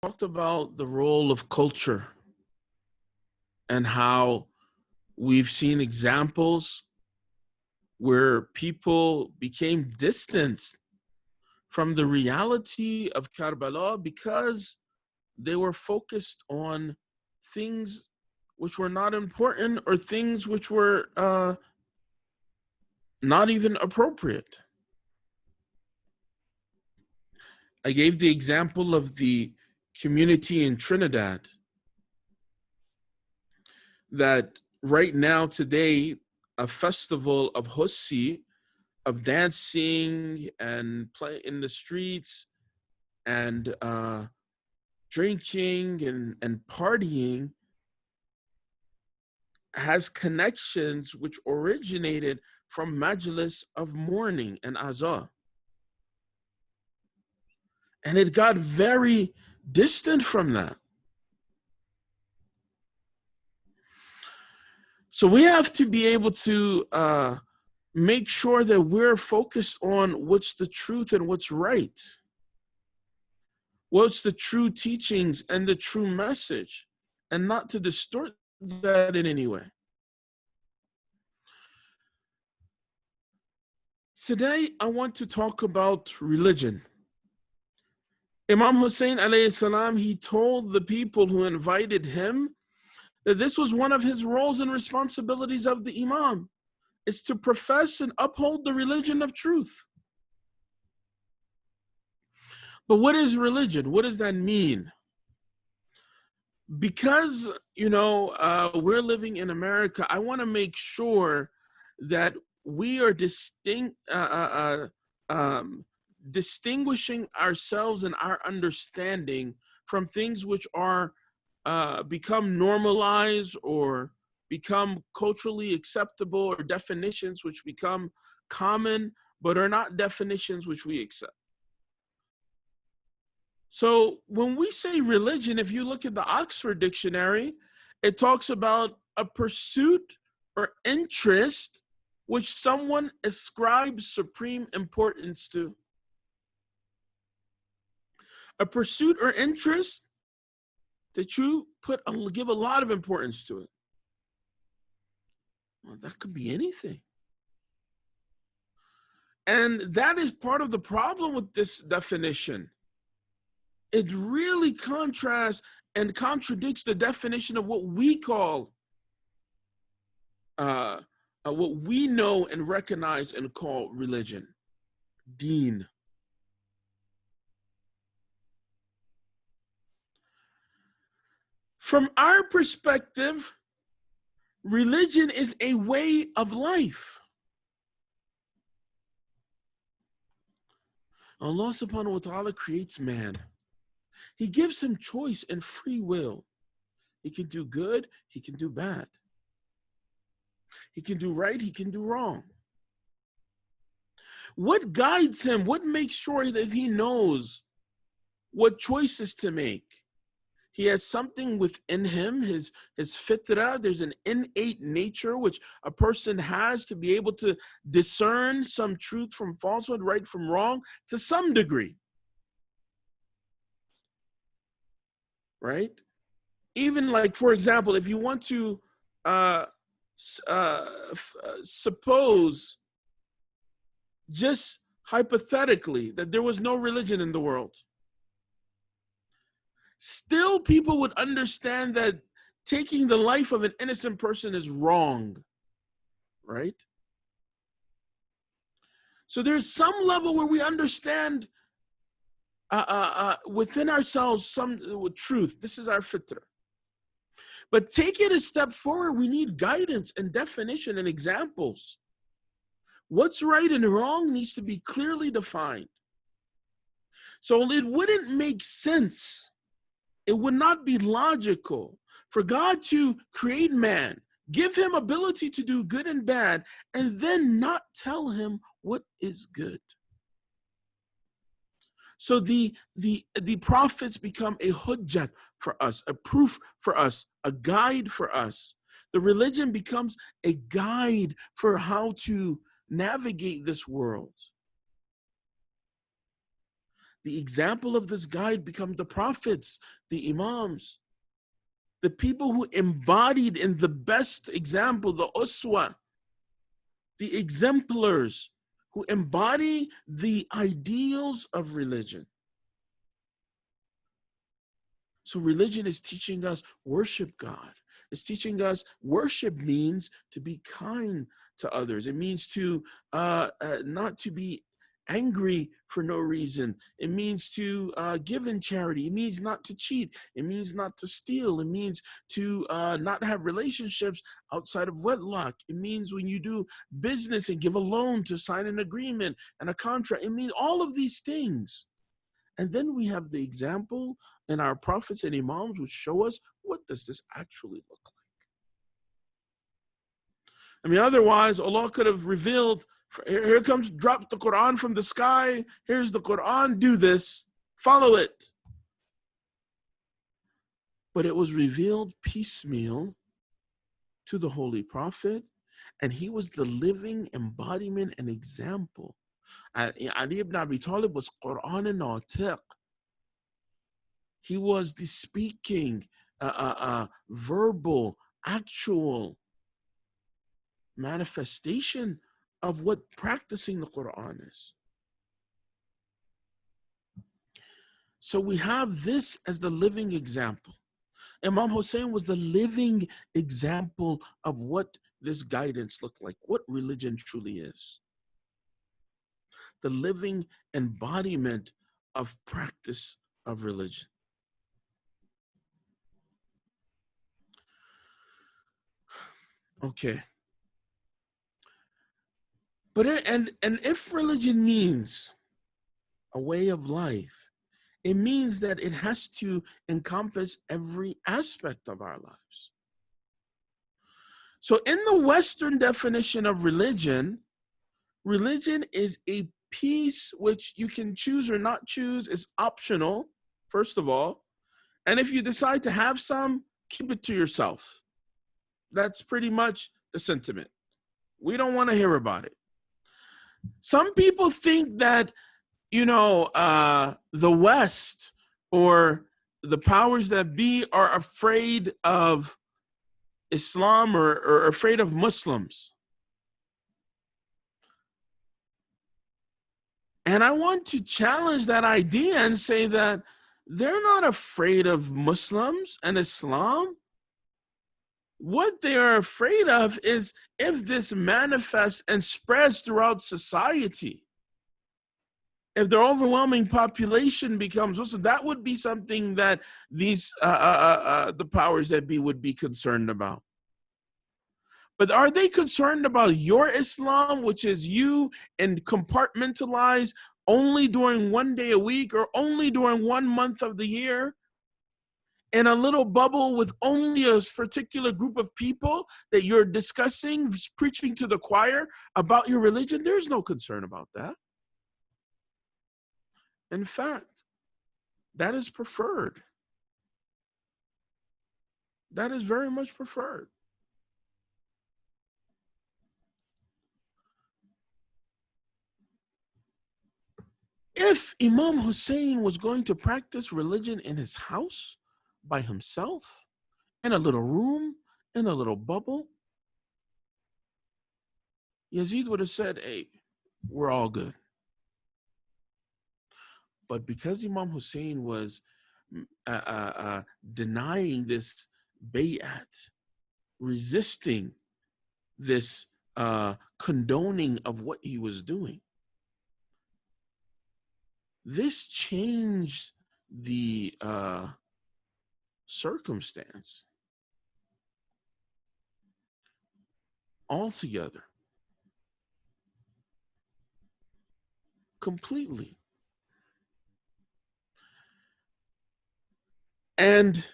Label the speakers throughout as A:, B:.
A: talked about the role of culture and how we've seen examples where people became distant from the reality of Karbala because they were focused on things which were not important or things which were not even appropriate. I gave the example of the community in Trinidad that right now today, a festival of Husi, of dancing and play in the streets and drinking and partying has connections which originated from majlis of mourning and azah. And it got very distant from that. So we have to be able to make sure that we're focused on what's the truth and what's right. What's the true teachings and the true message, and not to distort that in any way. Today, I want to talk about religion. Imam Husayn alayhi salam, he told the people who invited him that this was one of his roles and responsibilities of the Imam, is to profess and uphold the religion of truth. But what is religion? What does that mean? Because, we're living in America, I want to make sure that we are distinguishing ourselves and our understanding from things which are become normalized or become culturally acceptable, or definitions which become common but are not definitions which we accept. So when we say religion, if you look at the Oxford Dictionary, it talks about a pursuit or interest which someone ascribes supreme importance to. A pursuit or interest that you give a lot of importance to it. Well, that could be anything. And that is part of the problem with this definition. It really contrasts and contradicts the definition of what we call, what we know and recognize and call religion, deen. From our perspective, religion is a way of life. Allah subhanahu wa ta'ala creates man. He gives him choice and free will. He can do good, he can do bad. He can do right, he can do wrong. What guides him? What makes sure that he knows what choices to make? He has something within him, his fitrah. There's an innate nature which a person has to be able to discern some truth from falsehood, right from wrong, to some degree. Right? Even like, for example, if you want to suppose, just hypothetically, that there was no religion in the world, still people would understand that taking the life of an innocent person is wrong, right? So there's some level where we understand within ourselves some truth. This is our fitrah. But take it a step forward, we need guidance and definition and examples. What's right and wrong needs to be clearly defined. So it wouldn't make sense, it would not be logical for God to create man, give him ability to do good and bad, and then not tell him what is good. So the prophets become a hujjat for us, a proof for us, a guide for us. The religion becomes a guide for how to navigate this world. The example of this guide become the prophets, the imams, the people who embodied in the best example, the uswa, the exemplars who embody the ideals of religion. So religion is teaching us worship God. It's teaching us worship means to be kind to others. It means to not to be angry for no reason. It means to give in charity. It means not to cheat. It means not to steal. It means to not have relationships outside of wedlock. It means when you do business and give a loan, to sign an agreement and a contract. It means all of these things. And then we have the example in our prophets and imams which show us what does this actually look like. I mean, otherwise, Allah could have revealed, here comes, drop the Quran from the sky. Here's the Quran, do this, follow it. But it was revealed piecemeal to the Holy Prophet, and he was the living embodiment and example. Ali ibn Abi Talib was Quran and Natiq. He was the speaking, verbal, actual manifestation of what practicing the Quran is. So we have this as the living example. Imam Husayn was the living example of what this guidance looked like, what religion truly is. The living embodiment of practice of religion. Okay. But if religion means a way of life, it means that it has to encompass every aspect of our lives. So in the Western definition of religion, religion is a piece which you can choose or not choose, is optional, first of all. And if you decide to have some, keep it to yourself. That's pretty much the sentiment. We don't want to hear about it. Some people think that, the West or the powers that be are afraid of Islam or afraid of Muslims. And I want to challenge that idea and say that they're not afraid of Muslims and Islam. What they are afraid of is if this manifests and spreads throughout society. If the overwhelming population becomes Muslim, that would be something that these the powers that be would be concerned about. But are they concerned about your Islam, which is you and compartmentalized only during one day a week or only during 1 month of the year? In a little bubble with only a particular group of people that you're discussing, preaching to the choir about your religion? There's no concern about that. In fact, that is preferred. That is very much preferred. If Imam Husayn was going to practice religion in his house, by himself, in a little room, in a little bubble, Yazid would have said, hey, we're all good. But because Imam Husayn was denying this bay'at, resisting this condoning of what he was doing, this changed the circumstance altogether, completely. And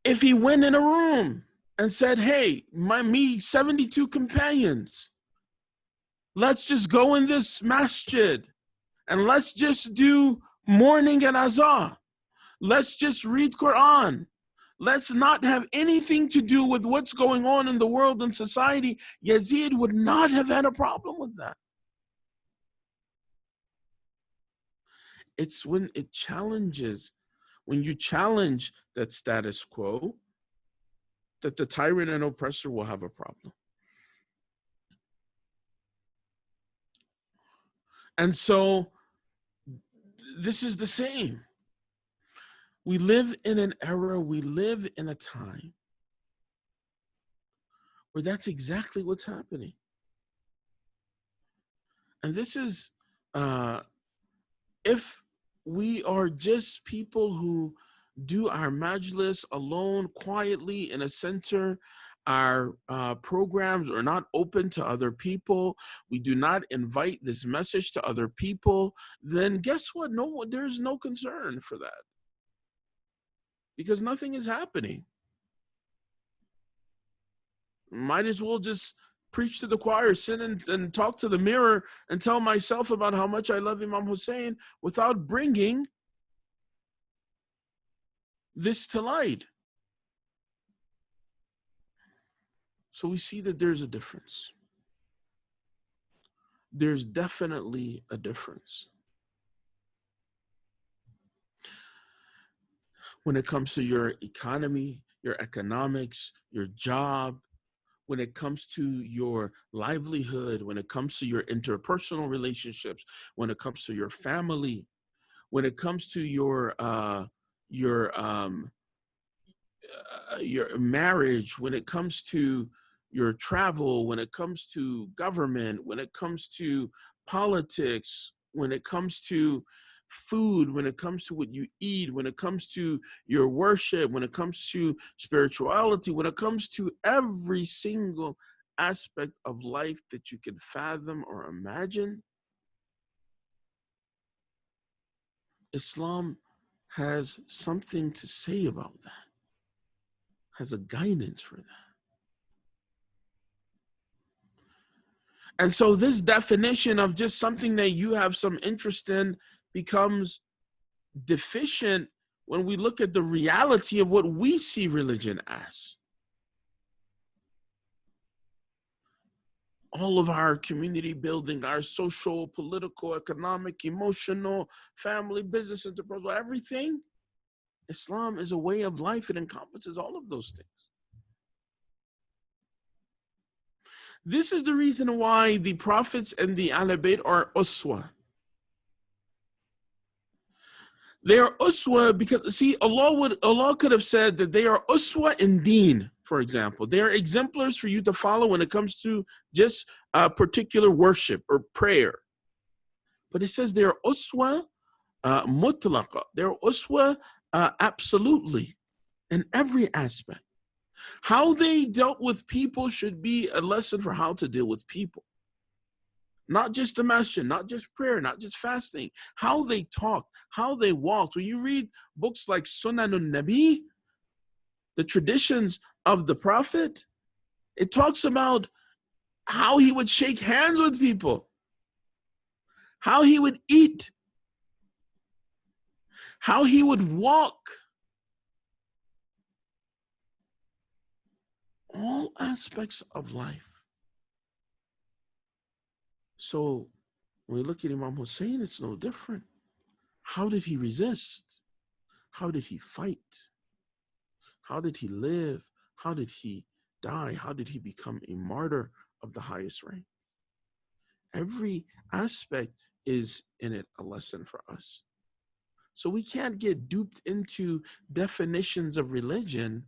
A: if he went in a room and said, hey, me 72 companions, let's just go in this masjid and let's just do morning and azah, let's just read Quran, let's not have anything to do with what's going on in the world and society, Yazid would not have had a problem with that. It's when it challenges, when you challenge that status quo, that the tyrant and oppressor will have a problem. And so this is the same. We live in an era, we live in a time where that's exactly what's happening. And this is, if we are just people who do our majlis alone, quietly in a center, our programs are not open to other people, we do not invite this message to other people, then guess what? No, there's no concern for that, because nothing is happening. Might as well just preach to the choir, sit and talk to the mirror and tell myself about how much I love Imam Husayn without bringing this to light. So we see that there's a difference. There's definitely a difference. When it comes to your economy, your economics, your job, when it comes to your livelihood, when it comes to your interpersonal relationships, when it comes to your family, when it comes to your marriage, when it comes to your travel, when it comes to government, when it comes to politics, when it comes to food, when it comes to what you eat, when it comes to your worship, when it comes to spirituality, when it comes to every single aspect of life that you can fathom or imagine, Islam has something to say about that, has a guidance for that. And so this definition of just something that you have some interest in becomes deficient when we look at the reality of what we see religion as. All of our community building, our social, political, economic, emotional, family, business, interpersonal, everything, Islam is a way of life. It encompasses all of those things. This is the reason why the prophets and the Ahl Bayt are uswa. They are uswa because, see, Allah could have said that they are uswa in deen, for example. They are exemplars for you to follow when it comes to just a particular worship or prayer. But it says they are uswa mutlaqa. They are uswa absolutely in every aspect. How they dealt with people should be a lesson for how to deal with people. Not just the masjid, not just prayer, not just fasting. How they talked, how they walked. When you read books like Sunanun Nabi, the traditions of the Prophet, it talks about how he would shake hands with people, how he would eat, how he would walk. All aspects of life. So when we look at Imam Husayn, it's no different. How did he resist? How did he fight? How did he live? How did he die? How did he become a martyr of the highest rank? Every aspect is in it a lesson for us. So we can't get duped into definitions of religion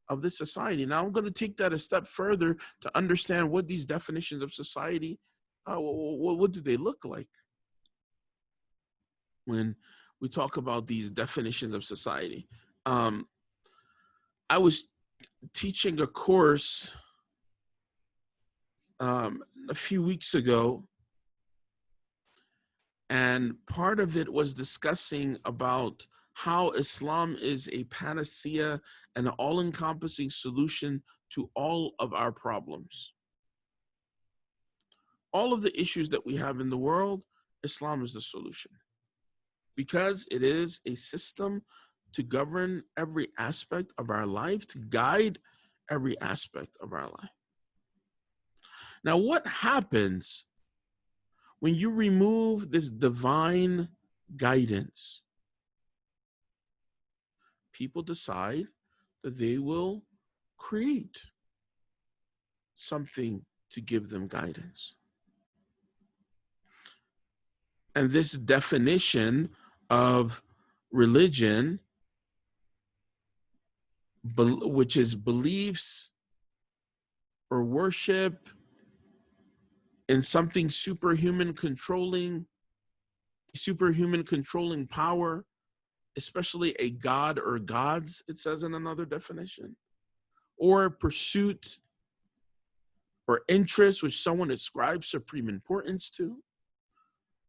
A: of this society. Now I'm going to take that a step further to understand what these definitions of society, what do they look like? When we talk about these definitions of society. I was teaching a course a few weeks ago, and part of it was discussing about how Islam is a panacea and an all-encompassing solution to all of our problems. All of the issues that we have in the world, Islam is the solution. Because it is a system to govern every aspect of our life, to guide every aspect of our life. Now, what happens when you remove this divine guidance. People decide that they will create something to give them guidance. And this definition of religion, which is beliefs or worship in something superhuman controlling power, especially a god or gods, it says in another definition, or pursuit or interest which someone ascribes supreme importance to,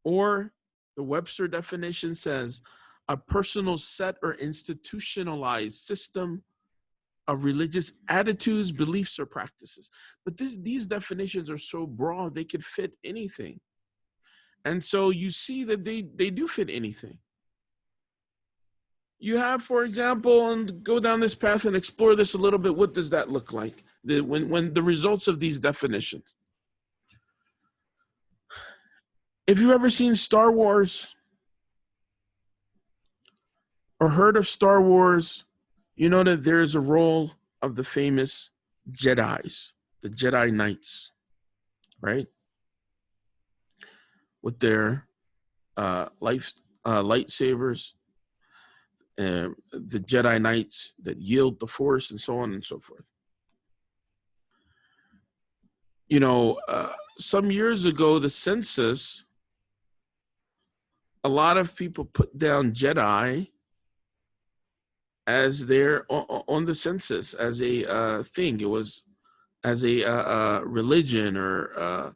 A: or the Webster definition says a personal set or institutionalized system of religious attitudes, beliefs, or practices. But these definitions are so broad, they could fit anything. And so you see that they do fit anything. You have, for example, and go down this path and explore this a little bit, what does that look like? When the results of these definitions. If you've ever seen Star Wars or heard of Star Wars, you know that there is a role of the famous Jedis, the Jedi Knights, right? With their lightsabers, the Jedi Knights that yield the Force, and so on and so forth. You know, some years ago, the census, a lot of people put down Jedi as their on the census as a thing. It was as a religion or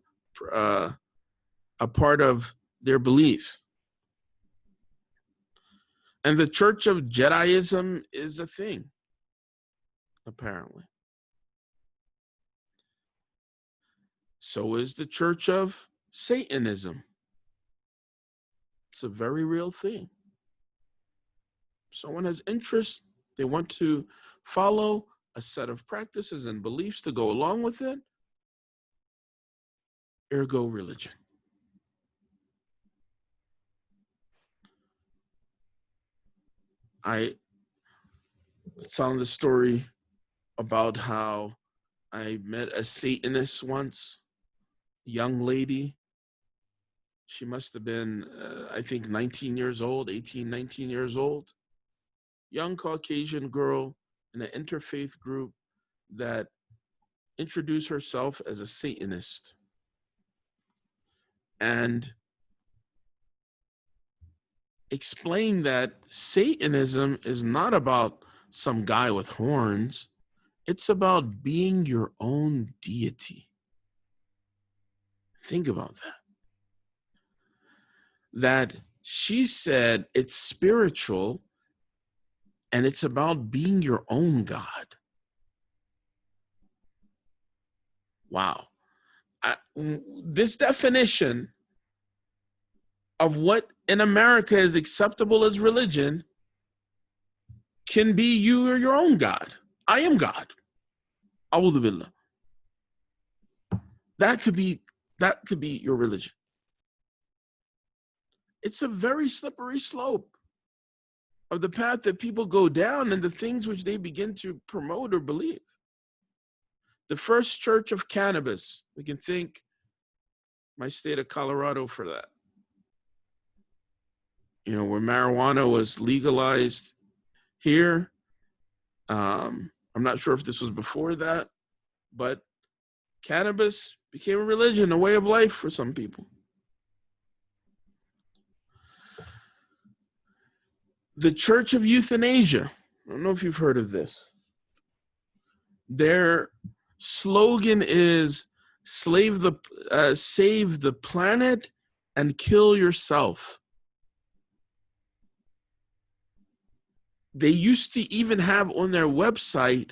A: a part of their beliefs. And the Church of Jediism is a thing, apparently. So is the Church of Satanism. It's a very real thing. Someone has interest, they want to follow a set of practices and beliefs to go along with it, ergo religion. I found the story about how I met a Satanist once, young lady. She must have been, I think, 19 years old, 18, 19 years old. Young Caucasian girl in an interfaith group that introduced herself as a Satanist. And explained that Satanism is not about some guy with horns. It's about being your own deity. Think about that. That she said it's spiritual and it's about being your own God. Wow. This definition of what in America is acceptable as religion can be you or your own God. I am God. A'udhu billah. That could be your religion. It's a very slippery slope of the path that people go down and the things which they begin to promote or believe. The first church of cannabis, we can thank my state of Colorado for that. You know, where marijuana was legalized here. I'm not sure if this was before that, but cannabis became a religion, a way of life for some people. The Church of Euthanasia, I don't know if you've heard of this. Their slogan is save the planet and kill yourself. They used to even have on their website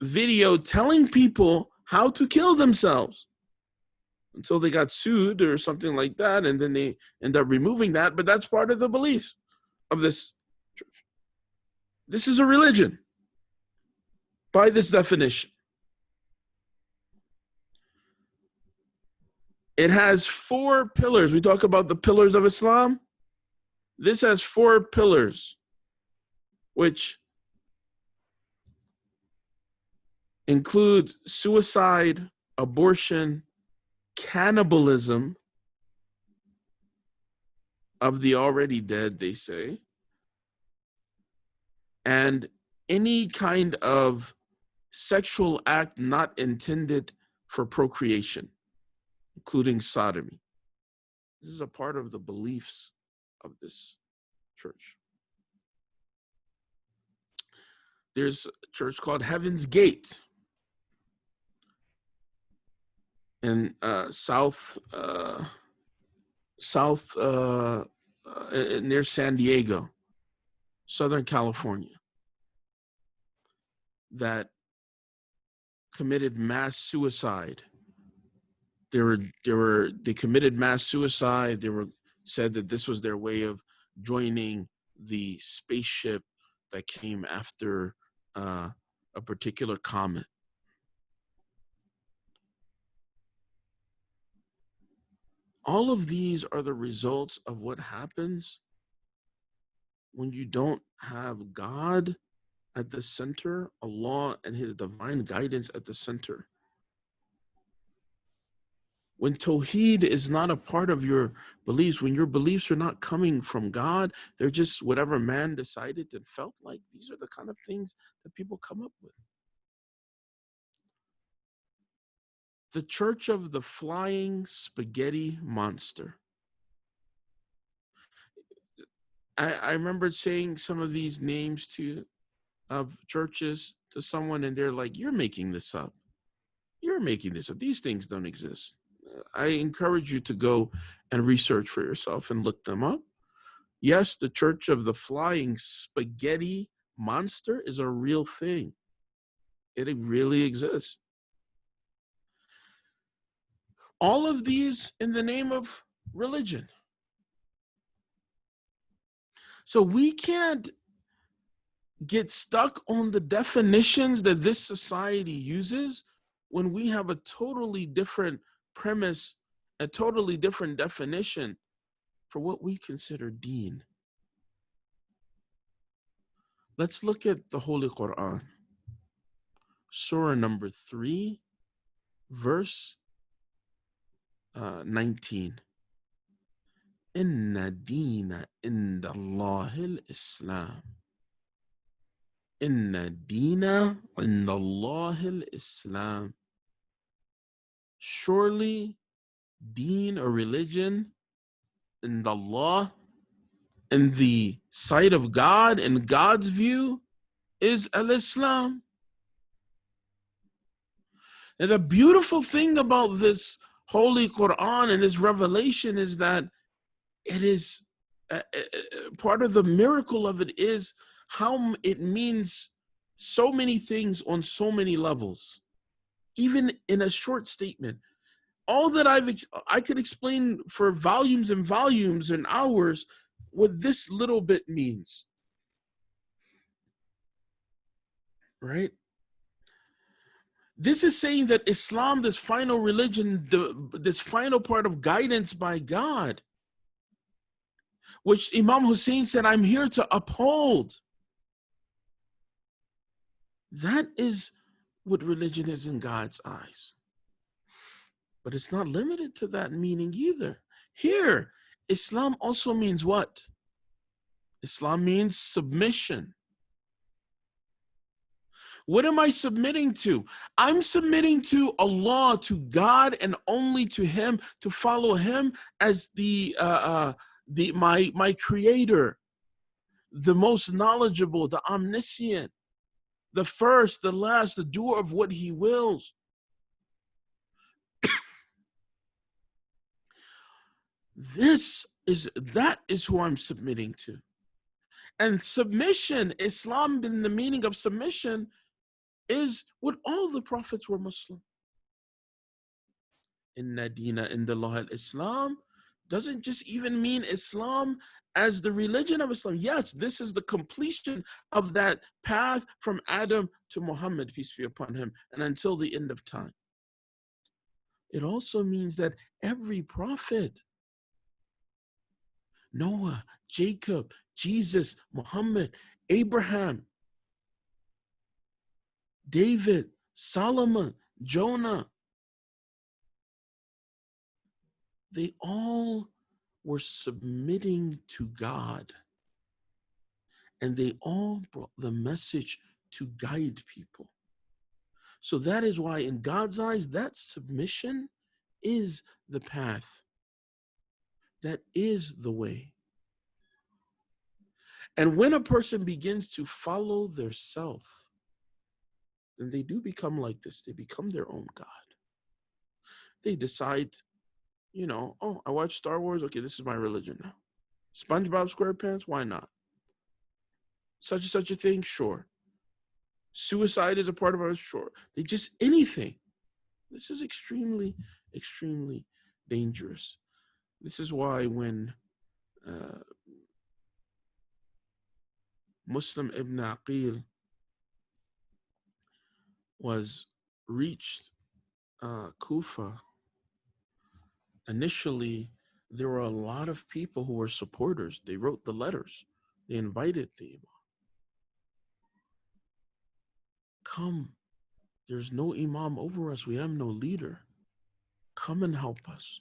A: video telling people how to kill themselves until they got sued or something like that, and then they end up removing that, but that's part of the belief of this church. This is a religion by this definition. It has 4 pillars. We talk about the pillars of Islam. This has 4 pillars, which include suicide, abortion, cannibalism of the already dead, they say, and any kind of sexual act not intended for procreation, including sodomy. This is a part of the beliefs of this church. There's a church called Heaven's Gate in near San Diego, Southern California, that committed mass suicide. They committed mass suicide. They were said that this was their way of joining the spaceship that came after a particular comet. All of these are the results of what happens when you don't have God at the center, Allah and His divine guidance at the center. When Tawheed is not a part of your beliefs, when your beliefs are not coming from God, they're just whatever man decided and felt like, these are the kind of things that people come up with. The Church of the Flying Spaghetti Monster. I remember saying some of these names of churches to someone, and they're like, "You're making this up. You're making this up. These things don't exist." I encourage you to go and research for yourself and look them up. Yes, the Church of the Flying Spaghetti Monster is a real thing. It really exists. All of these in the name of religion. So we can't get stuck on the definitions that this society uses when we have a totally different premise, a totally different definition for what we consider deen. Let's look at the Holy Quran. Surah number 3, verse 19. Inna deena inda Allahil Islam. Inna deena inda Allahil Islam. Surely deen or religion in Allah, in the sight of God, in God's view, is al-Islam. And the beautiful thing about this Holy Quran and this revelation is that it is part of the miracle of it is how it means so many things on so many levels, even in a short statement. All that I could explain for volumes and volumes and hours what this little bit means, right? This is saying that Islam, this final religion, this final part of guidance by God, which Imam Husayn said, I'm here to uphold. That is what religion is in God's eyes. But it's not limited to that meaning either. Here, Islam also means what? Islam means submission. What am I submitting to? I'm submitting to Allah, to God, and only to Him, to follow Him as my creator, the most knowledgeable, the omniscient, the first, the last, the doer of what He wills. That is who I'm submitting to. And submission, Islam in the meaning of submission, is what all the prophets were Muslim. Inna deena inda Allah al-Islam doesn't just even mean Islam as the religion of Islam. Yes, this is the completion of that path from Adam to Muhammad, peace be upon him, and until the end of time. It also means that every prophet Noah, Jacob, Jesus, Muhammad, Abraham, David, Solomon, Jonah. They all were submitting to God. And they all brought the message to guide people. So that is why in God's eyes, that submission is the path. That is the way. And when a person begins to follow their self, then they do become like this. They become their own God. They decide, oh, I watch Star Wars. Okay, this is my religion now. SpongeBob SquarePants, why not? Such and such a thing, sure. Suicide is a part of our, sure. They just, anything. This is extremely, extremely dangerous. This is why when Muslim ibn Aqil was reached Kufa, initially there were a lot of people who were supporters. They wrote the letters. They invited the Imam. Come, there's no Imam over us. We have no leader. Come and help us.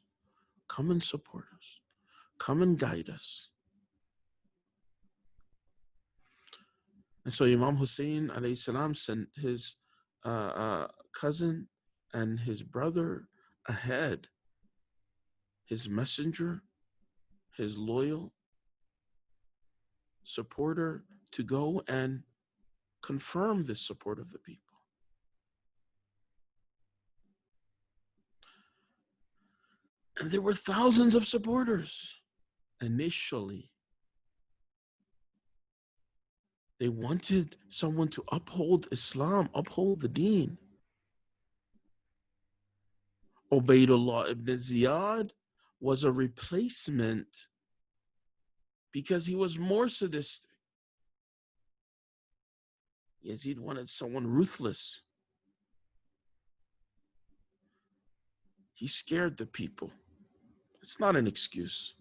A: Come and support us. Come and guide us. And so Imam Husayn alayhi salam sent his cousin and his brother ahead, his messenger, his loyal supporter, to go and confirm this support of the people. And there were thousands of supporters initially. They wanted someone to uphold Islam, uphold the deen. Ubaydullah ibn Ziyad was a replacement because he was more sadistic. Yazid wanted someone ruthless. He scared the people. It's not an excuse.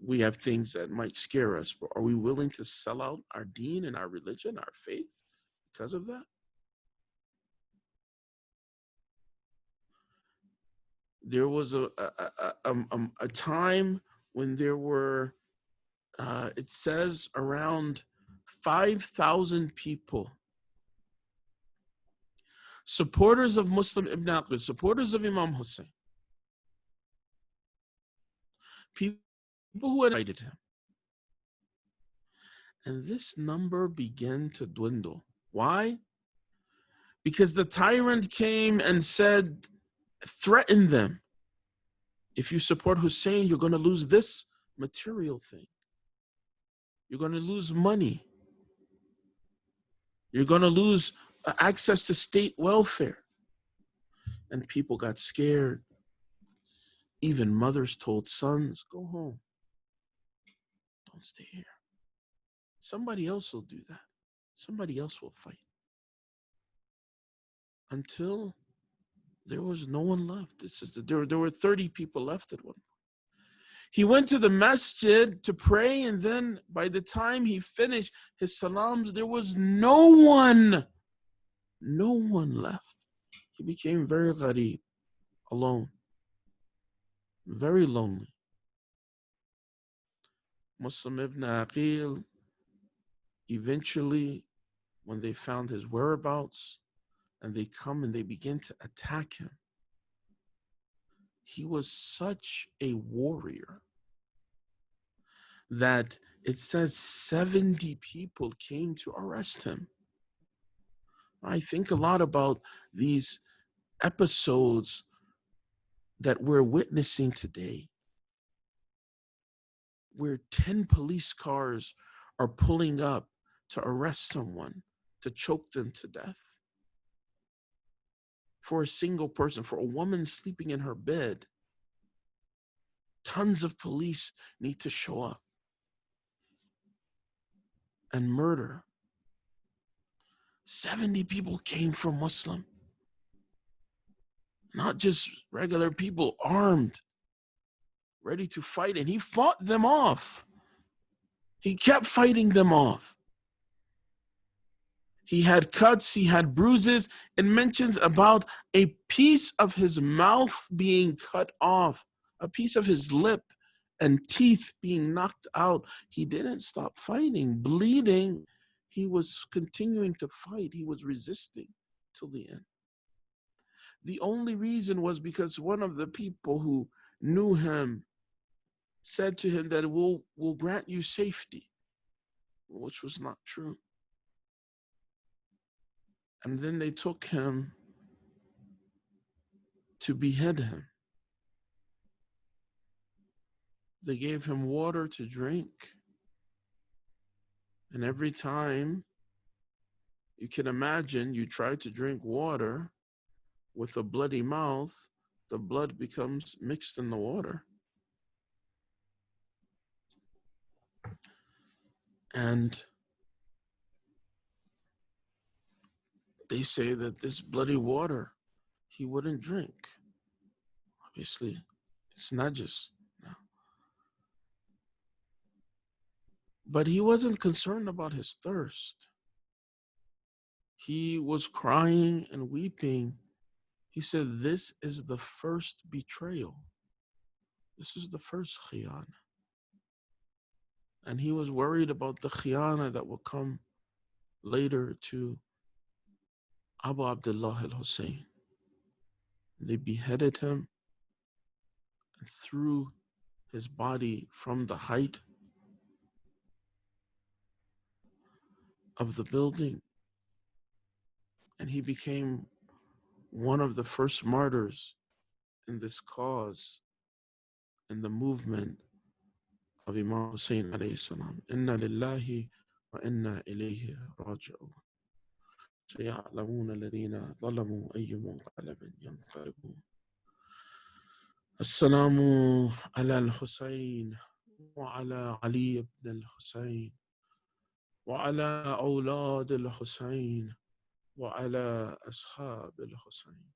A: We have things that might scare us, but are we willing to sell out our deen and our religion, our faith, because of that? There was a time when there were, it says, around 5,000 people, supporters of Muslim ibn Aqil, supporters of Imam Husayn, people who had invited him. And this number began to dwindle. Why? Because the tyrant came and said, threatened them. If you support Hussein, you're going to lose this material thing. You're going to lose money. You're going to lose access to state welfare. And people got scared. Even mothers told sons, go home. Don't stay here. Somebody else will do that. Somebody else will fight. Until there was no one left. There were 30 people left at one point. He went to the masjid to pray, and then by the time he finished his salams, there was no one left. He became very gharib, alone, very lonely. Muslim ibn Aqil, eventually, when they found his whereabouts, and they come and they begin to attack him, he was such a warrior that it says 70 people came to arrest him. I think a lot about these episodes that we're witnessing today, where 10 police cars are pulling up to arrest someone, to choke them to death. For a single person, for a woman sleeping in her bed, tons of police need to show up and murder. 70 people came from Muslim. Not just regular people, armed. ready to fight, and he fought them off. He kept fighting them off. He had cuts, he had bruises. It mentions about a piece of his mouth being cut off, a piece of his lip and teeth being knocked out. He didn't stop fighting, bleeding. He was continuing to fight. He was resisting till the end. The only reason was because one of the people who knew him said to him that we'll grant you safety, which was not true. And then they took him to behead him. They gave him water to drink. And every time, you can imagine, you try to drink water with a bloody mouth, the blood becomes mixed in the water. And they say that this bloody water, he wouldn't drink. Obviously, it's najis now. But he wasn't concerned about his thirst. He was crying and weeping. He said, this is the first betrayal. This is the first khiyana. And he was worried about the khiyana that will come later to Abu Abdullah al-Husayn. They beheaded him and threw his body from the height of the building. And he became one of the first martyrs in this cause, in the movement of Imam Husayn alayhi salam. Inna lillahi wa inna ilayhi raji'un. سيعلمون الذين ظلموا أي منقلب ينقلبون. السلام على الحسين وعلى علي بن الحسين وعلى أولاد الحسين وعلى أصحاب الحسين.